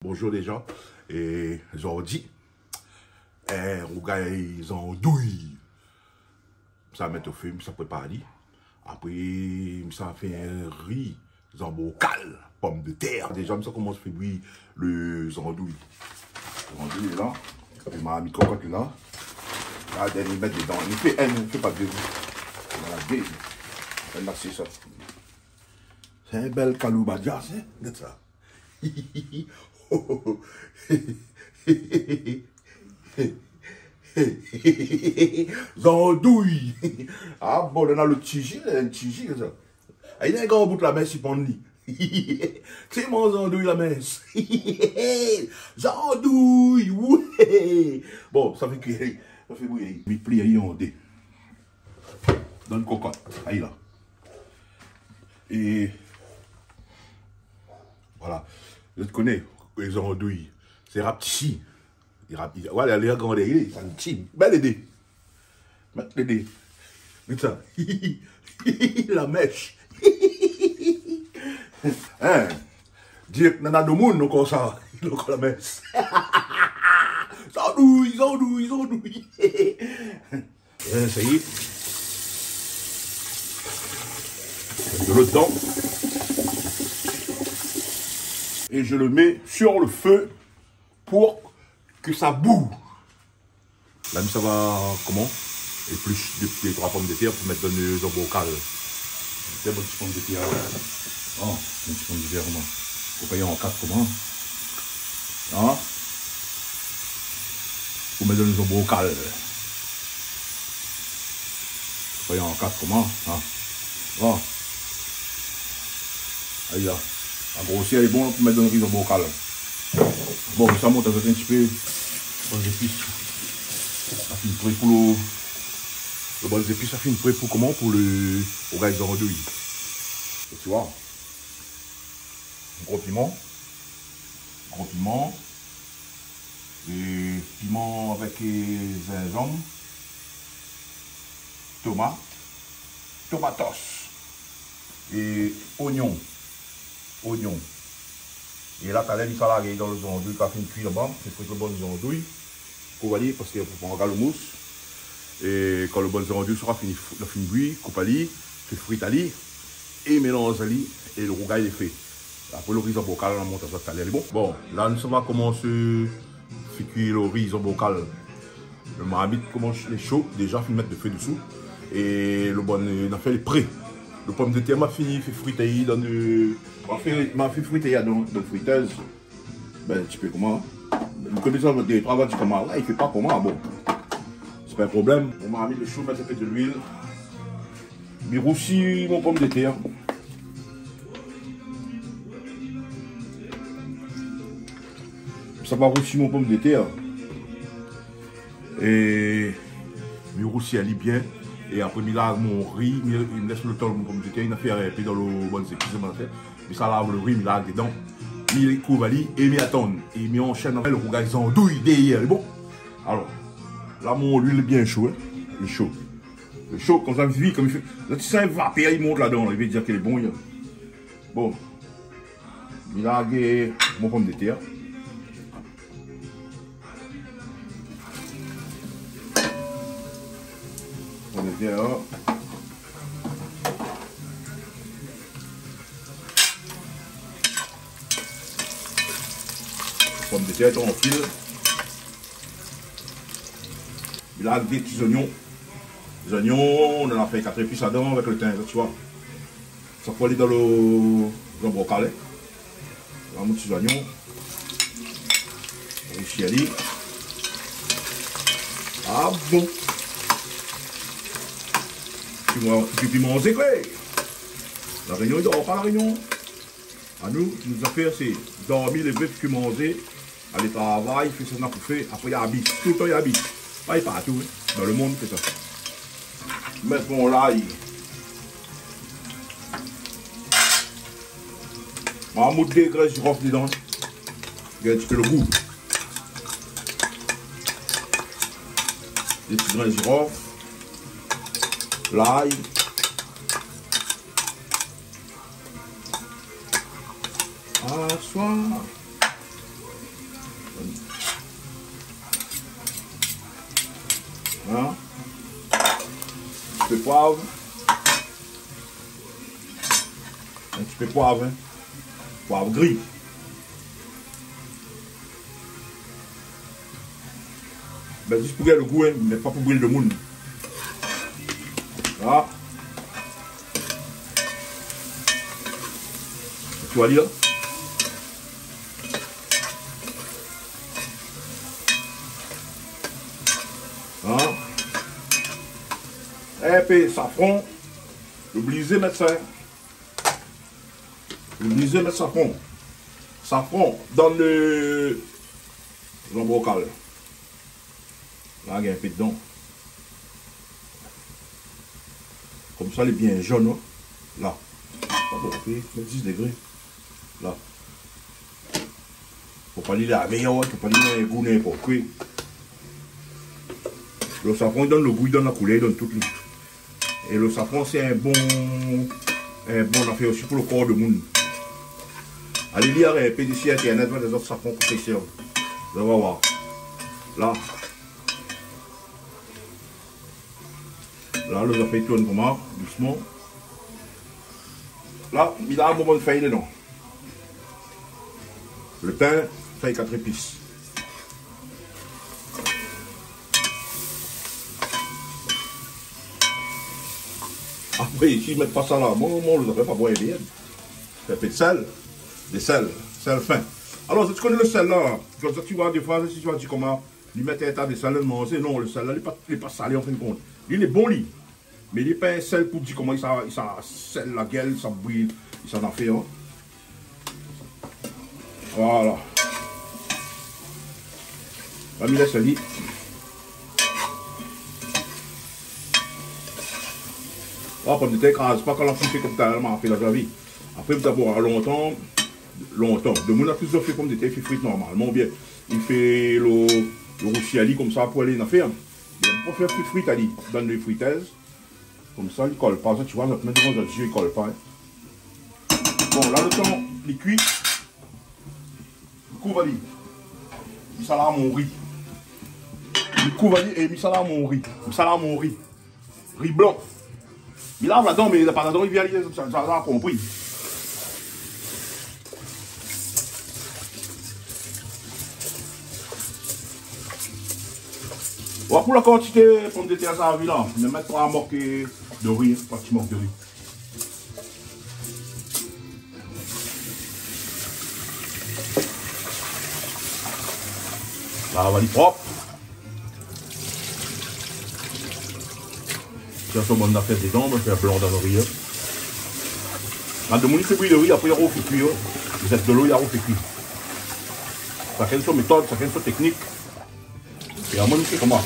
Bonjour les gens, et aujourd'hui, on gagne en douille. Ça met au film, ça prépare. Après, ça fait un riz, en bocal, pomme de terre. Déjà, ça commence à faire bouillir le zandouille. Le zandouille est là, et ma amie cocotte est là. Là, elle met dedans. Il fait pas de deux. Là, c'est ça. C'est un bel caloubadja, c'est. Regarde ça. Zandouille. Ah bon, on a le tigé, un tigé comme ça. Il y a un grand bout de la messe, il prend le lit. C'est mon zandouille la messe. Zandouille, oui. Bon, ça fait cuire, ça fait bouillir. Il plie, on dé. Dans le cocotte, aïe là. Et voilà, je te connais. Les andouilles, c'est rapetissé. Voilà, les grands dés, ça me tire. Belle idée. Mettre les dés. Regarde ça. La mèche. Hein? Dire que nana de monde, donc ça. Donc la mèche. Zandouille, zandouille, zandouille. Ça y est. De l'eau dedans. Et je le mets sur le feu pour que ça boue. Là, ça va comment? Et plus des 3 pommes de terre pour mettre dans le bocal. C'est bon, petit pomme de terre. Oh, un petit pomme de terre, comment? Faut payer en 4 comment? Hein? Pour mettre dans le bocal. Faut payer en 4 comment? Hein? Oh. Aïe là. La grossière est bon pour mettre dans le riz au bocal. Bon, ça monte un petit peu. Bon, épices. Ça finit prêt pour le bon épices, ça finit prêt pour comment? Pour le gars de andouille. Tu vois? Gros piment. Gros piment. Et piment avec gingembre. Tomate. Tomatos. Et oignon. Oignon. Et là, tu as l'air salarié dans le zandouille, tu as fait une cuire là-bas, c'est pour le bon zandouille. Coupe ali, parce qu'il faut prendre le mousse. Et quand le bon zandouille sera fini bouillir, coupe ali, fait frite ali, et mélange ali, et le rougail est fait. Après le riz en bocal, on monte à ça, ça bon. Bon, là, nous va commencer à faire cuire le riz en bocal. Le marmite commence les chaud, déjà, il met de feu dessous. Et le bon, on a fait les prêts. Le pomme de terre m'a fini, fait friter dans le. M'a fait friter dans la friteuse. Ben, tu peux comment? Vous connaissez le travail du comment? Là, il fait pas comment? Bon. C'est pas un problème. On m'a mis le chaud, mettre un peu de l'huile. Mais aussi mon pomme de terre. Ça va aussi mon pomme de terre. Et. Mais aussi, elle est bien. Et après, il lave mon riz, il me laisse le temps, mon pomme de terre, il a fait un peu dans le bon épices, puis ça lave le riz, il lave dedans, il couvre et il attend, et il enchaîne avec le rougail zandouille derrière, bon. Alors, là, mon huile est bien chaud, hein? Il est chaud. Il est chaud, comme ça, il comme il fait. Là, tu sens un vapeur, il monte là-dedans, il veut dire qu'il est bon. Là. Bon, il a mon pomme de terre. Pomme de terre. Pomme de terre en fil. Il a des petits oignons. Les oignons, on en a fait 4 épices dedans avec le thym, tu vois. Ça peut aller dans le bocal. Là, mon petit oignon. Ici, elle est. Ah bon. Tu peux manger quoi? La réunion, il dort pas la réunion. À nous, nos affaires, c'est dormir, les bêtes, puis manger, aller travailler, faire ça, pour faire. Après, il habite. Tout le temps, il habite. Pas partout. Hein. Dans le monde, c'est ça. Mettre mon l'ail. On va mettre des graisses girofle dedans. Regarde un petit peu le goût. Des petits grains de girofle. L'ail. Ah, soir. Hein? Un petit peu de poivre. Un petit peu de poivre. Hein? Poivre gris. Ben, juste pour le goût, hein, mais pas pour brûler le monde. Voilà. Tu vois lire. Hein? Et puis safran. N'oubliez mettre ça. N'oubliez mettre safran. Safran dans le bocal. Là, il y a un peu dedans. Comme ça, il est bien jaune. Là. Pardon, on fait 10 degrés. Là. Faut pas aller à la meilleure, faut pas aller à goût n'importe quoi. Le safran, il donne le goût, il donne la couleur, il donne tout. Et le safran, c'est un bon affaire aussi pour le corps de monde. Allez lire un peu d'ici internet, des autres safrans pour faire. Vous allez voir. Là. Là, le affaire tourne comment, doucement. Là, il a un moment de feuille dedans. Le thym, feuille 4 épices. Après, si je ne mets pas ça là, moi, je ne devrais pas boire bien. Un peu de sel, sel fin. Alors, tu connais le sel là, tu vois des fois, si tu vas dire comment, lui mettre un tas de sel, non, le sel là, il n'est pas salé en fin de compte. Il est bon, lui. Mais il n'est pas un sel pour dire comment il sel la gueule, ça brille, il s'en a fait. Hein. Voilà. On va mettre ça là. Ah, comme tu t'écrases pas quand on fait comme ça, on fait la vie. Après, d'abord, longtemps. De mon a plus de fait comme des fait frites normalement bien. Il fait le roussiali comme ça pour aller en faire. Il aime pas faire frites à lui, dans les fritaises. Comme ça, il colle pas. Ça, tu vois, maintenant, devant le yeux, il colle pas. Hein. Bon, là, le temps, il cuit. Il couvre, il s'en a mon riz. Il couvre, et il s'en a mon riz. Il s'en a mon riz. Riz blanc. Il lave là-dedans, mais la patate, il vient, ça a compris. Bon, pour la quantité de pommes de terre, ça va là. Je vais mettre 3 morques de riz, 3 petits morques de riz. Là, on va aller propre. Si on bonne affaire dedans, on va faire blanc dans le riz. Quand de mon fait cuire le riz, après il y a fait cuire. Vous êtes de l'eau, il y a fait cuire. Chacun son méthode, chacun son technique. Et à moi, c'est comment?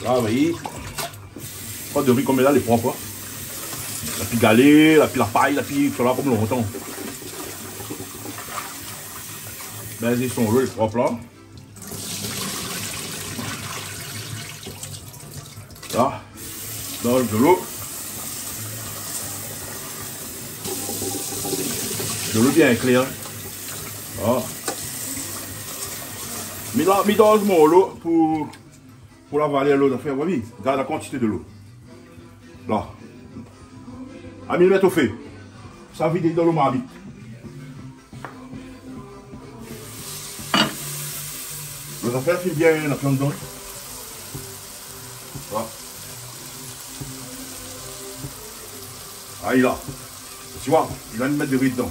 Là, vous voyez, pas de riz comme là, les propres. La puis galée, la puis la paille, la puis cela comme longtemps. Ben, ils sont les propres là. Là, dans de l'eau. De l'eau bien claire. Voilà. Mais là, je dose mon eau pour l'avaler l'eau d'affaire. Vous voyez, regarde la quantité de l'eau. Là. À 1000 mètres au fait. Ça vide dans l'eau marmite. Les affaires filent bien la plante dedans. Voilà. Ahí là. Tu vois, il va nous mettre du riz dedans.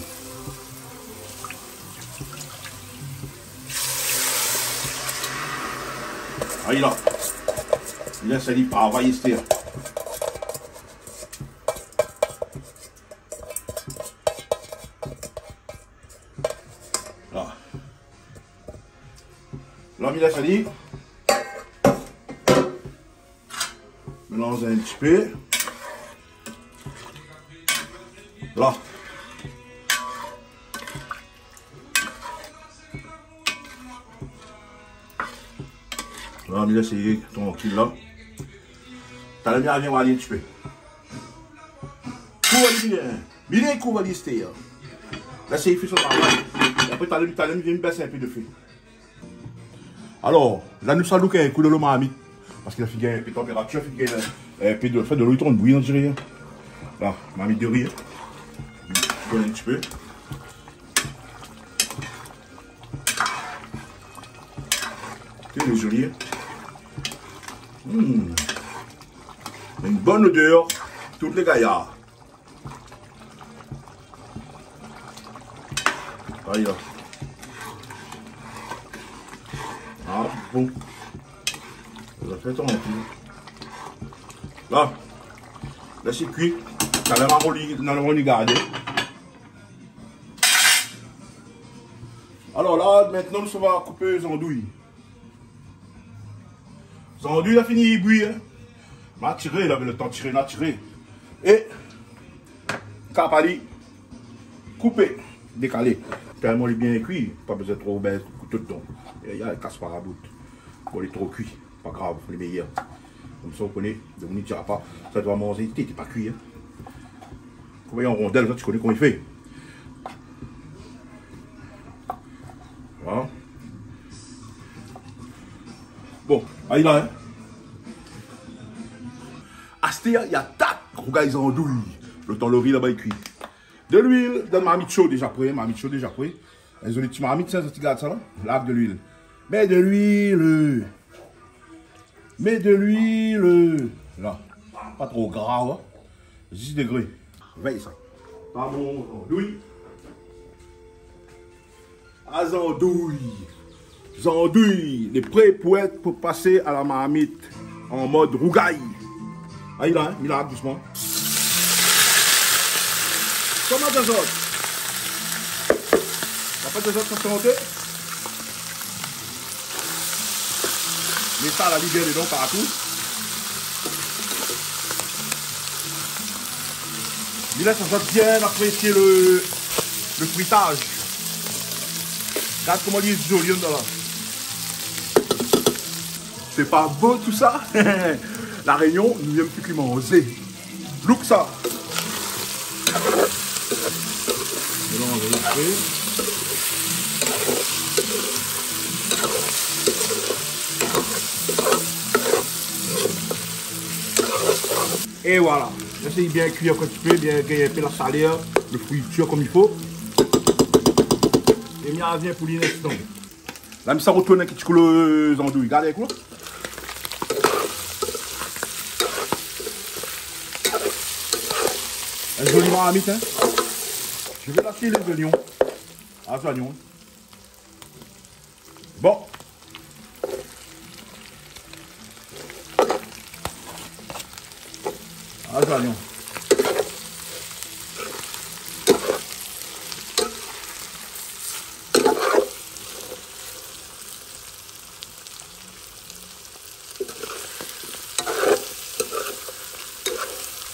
Ahí là. Il laisse aller par Vaillester. Là. Là, il laisse aller. Mélange un petit peu. Là. Là, mais là, c'est tranquille là. T'as bien aller un petit peu. Bien, couvalister. Là, c'est fait sur le travail. Et après, t'as le bien baisser un peu de feu. Alors, là, nous saluons un coup de l'eau marmite. Parce qu'il a fait un peu de température, il a fait un peu de l'eau, il tourne bouillir, on dirait. Là, m'a mis de riz. Je connais un petit peu. C'est le joli. Une bonne odeur, toutes les gaillards. Allez là. Ah, bon. Ça fait ton là. Là, c'est cuit. Ça va m'en garder. Alors là, maintenant, nous va couper les andouilles. Les andouilles, il a fini de bouillir. M'a tiré, il avait le temps de tirer, il a tiré. Et, capali, coupé, décalé. Tellement il est bien cuit, pas besoin de trop ben, couteau de ton. Il y a le casse par la bout. Pour les trop cuit, pas grave, les meilleurs. Comme ça, on connaît, on n'y tira pas. Ça doit manger, t'es pas cuit. Hein. Comme en rondelle, tu connais comment il fait. Voilà. Bon, allez là, hein. Astéa, il y a tac, regarde les andouilles. Le temps le riz là-bas, il cuit. De l'huile, dans ma chaud déjà prêt, déjà prêt. Les petits marmites, ça, tu gardes ça là. Là, de l'huile. Mets de l'huile. Mets de l'huile. Là. Pas trop gras, hein. 10 degrés. Veille ça. Pas bon, andouille. Ah, andouille. Andouille. Les prêts pour être pour passer à la marmite en mode rougaille. Ah, il a, hein, il a doucement. Comment des autres? On va pas des autres pour se monter. Mais ça, la libère les dents partout. Il laisse ça bien apprécier le fruitage. Regarde comment il est joli là. C'est pas beau tout ça? La Réunion, nous n'aime plus qu'il manger. Look ça. Et voilà. J'essaie bien cuire un petit peu, bien gagner un peu la chaleur, le friture comme il faut. Et bien vient pour l'instant. Là, ça retourne un petit peu les andouilles. Regardez quoi. Un joli marmite, hein. Je vais lâcher les oignons. Ah, les oignons. Bon. Ah, les oignons.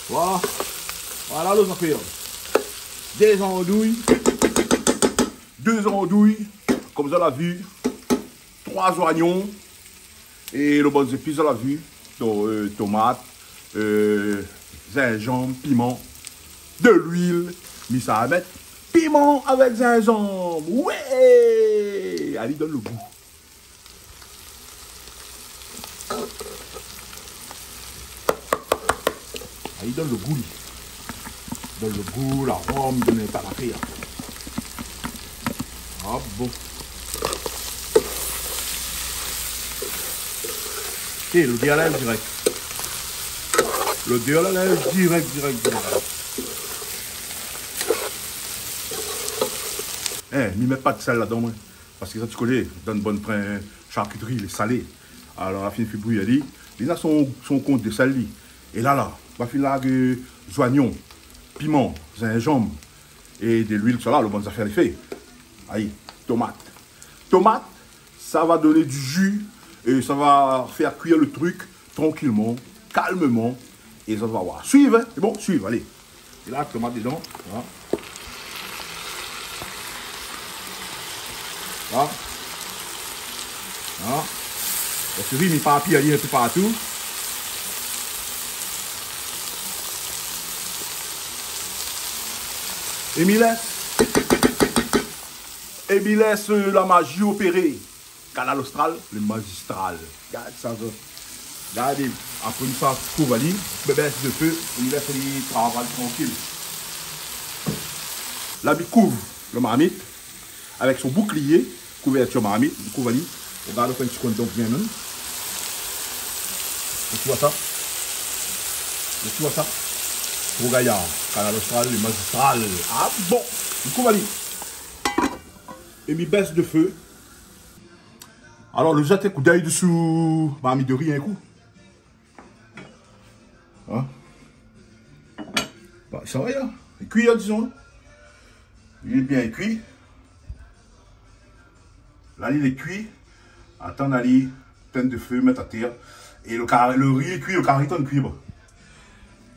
Voilà. Voilà les affaires. Des andouilles. 2 andouilles. Comme vous l'avez vu. 3 oignons. Et le bon épices, vous l'avez vu. Tomates. Gingembre, piment. De l'huile. Mis ça à mettre. Piment avec gingembre. Ouais. Allez, donne le goût. Il donne le goût. Il donne le goût, l'arôme, il donne pas la faire. Ah bon. Et le dialogue direct. Le dialogue direct. Eh, n'y mets pas de sel là-dedans, moi. Parce que ça, tu connais, dans une bonne charcuterie, il est salé. Alors, la fin fait bouillir, il a son compte de sel. Et là, on va finir avec des oignons, piment, gingembre et de l'huile, ça là, le bon affaire les fait. Allez, tomate. Tomate, ça va donner du jus et ça va faire cuire le truc tranquillement, calmement. Et ça va voir. Suivez, hein? C'est bon, suivez, allez. Et là, tomate dedans. Voilà. Voilà. Voilà. La souris, mes papiers, il y a un peu partout. Et il laisse la magie opérer. Canal Austral, le magistral. Regarde ça. Regardez, après une fois couvre, je baisse de feu, on laisse les travail tranquille. Là, il couvre le marmite avec son bouclier, couverture marmite, il couvre. Regarde quand tu comptes donc bien même. Tu vois ça? Tu vois ça? Trop gaillard, canal austral, le magistral. Ah bon, il couvre. Et il baisse de feu. Alors, le jette un coup d'œil dessous marmite de riz un coup. Hein? Bah, ça va, là. Il est cuit, hein, disons. Il est bien cuit. Là, il est cuit. Attends, d'aller plein de feu, mettre à terre. Et le riz est cuit, le carré est cuit. Bon.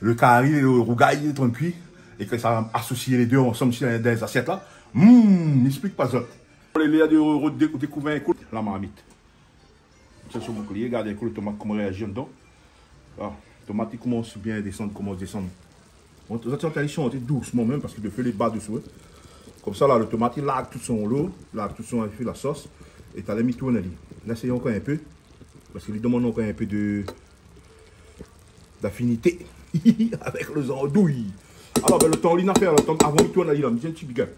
Le carré et le rougail est cuit. Et que ça va associer les deux ensemble dans des assiettes là. N'explique pas ça. Il y a découvert un coup la marmite. C'est sur mon collier, regardez un coup le tomate comment réagit dedans. Ah, le tomate il commence bien à descendre, commence à descendre. On va aller chanter doucement même parce qu'il te fait les bas dessous. Comme ça là, le tomate il largue tout son lot, largue tout son effet, la sauce. Et tu as mis tout en ali. Là, essayons encore un peu. Parce qu'il lui demande encore un peu d'affinité avec les andouilles. Alors, ben, le temps, il a fait, avant de tourner, il a mis un petit big up.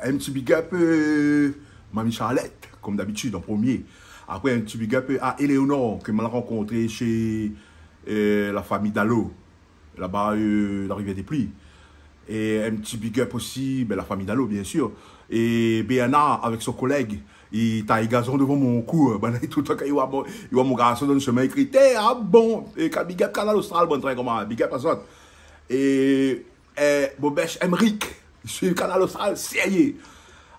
Un petit big up, Mamie Charlotte, comme d'habitude, en premier. Après, un petit big up à Éléonore, que je l'ai rencontré chez la famille Dallot, là-bas, la rivière des Pluies. Et un petit big up aussi, ben, la famille Dallot, bien sûr. Et Béana, avec son collègue, il t'a gazon devant mon cou. Ben, tout le temps, il voit mon garçon dans le chemin, il écrit, ah bon, et big up Canal Austral, bon train, comment, big up à ça. Et Bobèche Emric, sur le Canal Austral, sérieux.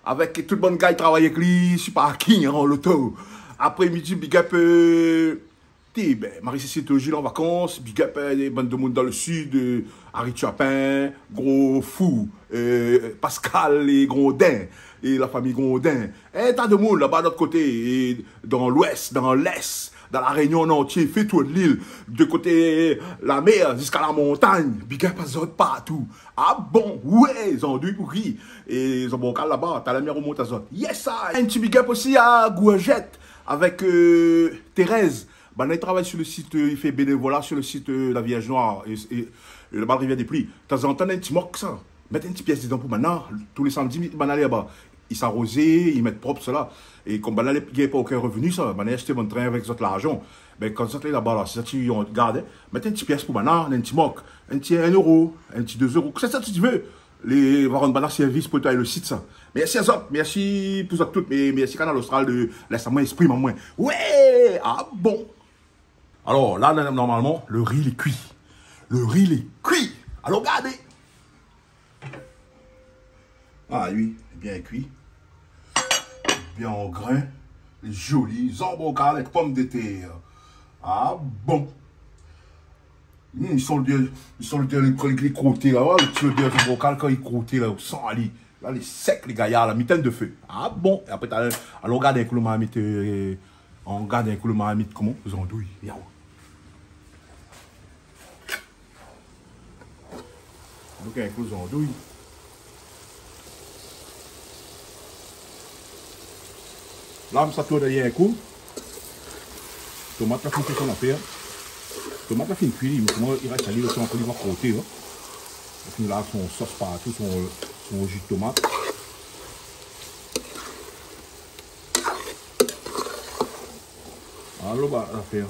Avec tout le bon gars, il travaille avec lui, sur parking, en l'auto. Après midi, big up, ben, Marie-Cécile Togil en vacances, big up des bandes de monde dans le sud, Harry Chapin, Gros Fou, Pascal et Grondin, et la famille Grondin. Et tant de monde là-bas de l'autre côté, et dans l'ouest, dans l'est, dans la Réunion en entier, fait toute l'île, de côté la mer jusqu'à la montagne, big up à autres partout. Ah bon, ouais, ils ont dû pourri. Et ils ont bon cas là-bas, t'as la mer remonte à autres. Yes, ça. Un petit big up aussi à Gouagette, avec Thérèse. Ben, il travaille sur le site, il fait bénévolat sur le site La Vierge Noire et le bas de Rivière des Pluies. De temps en temps, un petit moque ça. Mettre une petite pièce dedans pour maintenant. Tous les samedis, il aller là-bas. Ils s'arroser, ils mettent propre cela. Et comme il n'y a pas aucun revenu, ça, il a acheté mon train avec l'argent. Ben, quand ça est là-bas, là, c'est ça tu regardes, mettre une petite pièce pour maintenant, un petit moque, un petit 1 euro, un petit 2 euros. C'est ça que tu veux. Les varons de service pour toi et le site, ça. Merci à ça. Merci pour ça tout. Mais merci Canal Austral de laisser-moi exprimer moins. Ouais! Ah bon! Alors là, normalement, le riz est cuit. Le riz est cuit. Alors regardez. Ah oui, bien cuit. Bien en grain. Les jolis hamburgers avec pommes de terre. Ah bon. Ils sont les crottés là. Le petit odeur du bocal quand ils crottés là, sans aller. Là, les secs, les gaillards, la mitaine de feu. Ah bon. Et après, alors regardez un coup le marmite. On regarde un coup le marmite, comment? Vous andouilles. Donc un coup les andouilles. Là, ça tourne derrière un coup. Tomate la fin fait son affaire. Tomate la fin cuit, mais comment il reste à l'île, il va frotter. Il a son sauce partout, son jus de tomate. Alors, bah, l'affaire.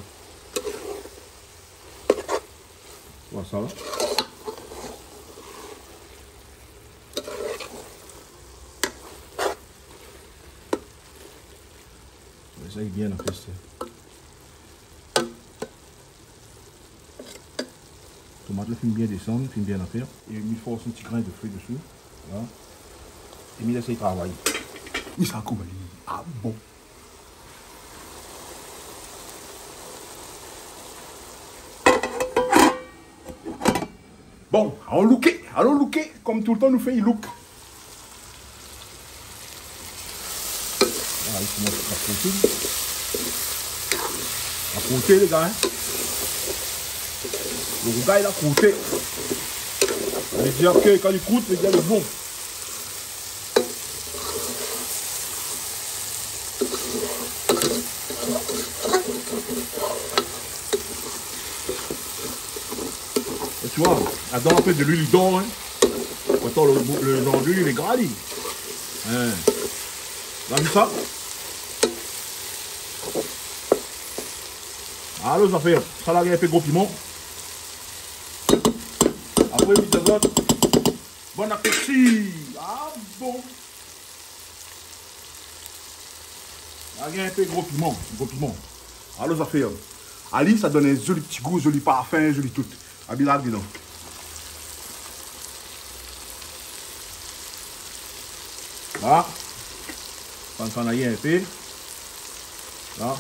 Voilà ça là. Ça est bien la feste. Tomate là, film bien descendre, film bien la faire. Et il faut un petit grain de feuilles dessus. Voilà. Et il laisse y travailler. Il s'en coupe. Ah bon. Bon, allons looker, comme tout le temps nous fait, il look. Voilà, il commence à frotter. À frotter, les gars. Hein? Le gars, il a frotter. Il dit, ok, quand il croûte, il est bon. tu vois. Là-dedans, on fait de l'huile d'or. Hein. Pourtant, le genre d'huile, il est gras, lui. Hein. Vous avez vu ça? Alors, ça fait ça, là, il y a un peu gros piment. Après, il y a bon appétit. Ah bon. Là, il y a un peu gros piment. Gros piment. Alors, ça fait. Ali, ça donne un joli petit goût, joli parfum, joli tout. Abila, dis donc. Là. Quand on a un peu. Là.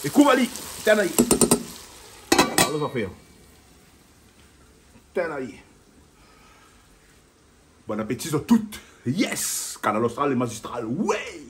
Et Kouvali. Tenaï. Alors, ça fait. Tenaï. Bon appétit à toutes. Yes! Canal Austral et magistral. Ouais!